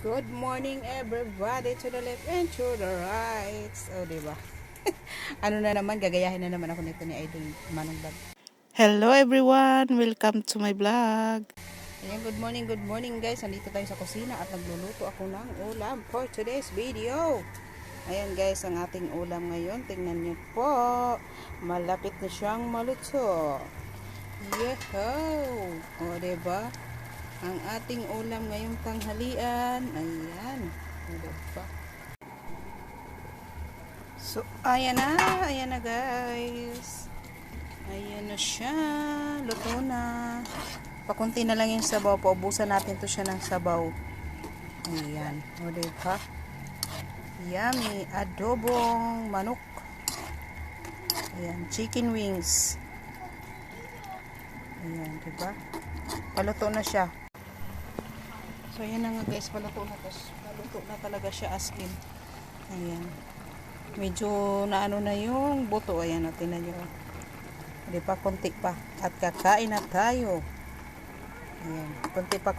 Good morning everybody, to the left and to the right. O, diba? Ano na naman, gagayahin na naman ako nito ni Idol Manong Vlog. Hello everyone, welcome to my vlog. Ayan, good morning guys. Nandito tayo sa kusina at nagluluto ako ng ulam for today's video. Ayan guys, ang ating ulam ngayon, tingnan niyo po. Malapit na siyang maluto. Yeho! O, diba? Ang ating ulam ngayong tanghalian, ayan, diba? So, ayan na guys. Ayan na siya, luto na. Pakunti na lang yung sabaw, paubusan natin to siya ng sabaw. Ayan, o diba? Yummy, adobong manok. Ayan, chicken wings. Ayan, diba? Paluto na siya. So, ayan na nga guys, paluto na to. Paluto na talaga siya as in. Ayan. Medyo naano na yung buto. Ayan, natin na nyo. Hindi pa, konti pa. At kakain na tayo. Ayan, konti pa.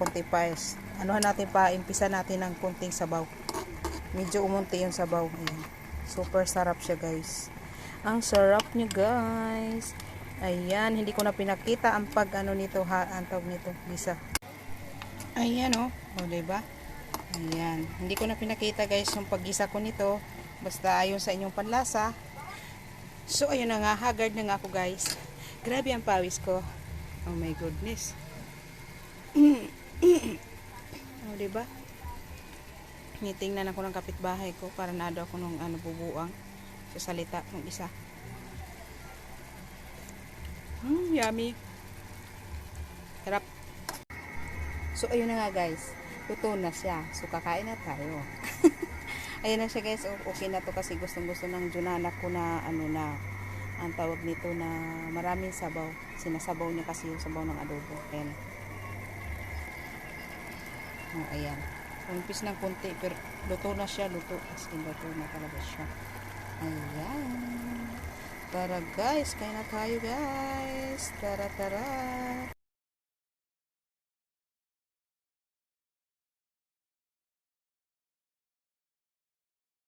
Anuhan natin pa, impisa natin ng konting sabaw. Medyo umunti yung sabaw. Ayan. Super sarap siya guys. Ang sarap niya guys. Ayan, hindi ko na pinakita ang pag ano nito ha, ang tawag nito, gisa. Ayan o, diba? Ayan, hindi ko na pinakita guys yung paggisa ko nito, basta ayon sa inyong panlasa. So ayun na nga, haggard na nga ako guys. Grabe ang pawis ko. Oh my goodness. O diba? Nitingnan ako ng kapitbahay ko para naado ako nung ano, bubuang sa salita ng isa. Yummy. Sarap. So, ayun na nga guys. Luto na siya. So, kakain na tayo. Ayun na siya guys. Okay na to kasi gustong-gusto ng Junana ko na ano na ang tawag nito na maraming sabaw. Sinasabaw niya kasi yung sabaw ng adobo. Ayan. Oh, ayan. Umpis ng konti pero luto na siya. Luto. As in, luto na talaga siya. Ayan. Tara guys. Kain na tayo guys. Tara.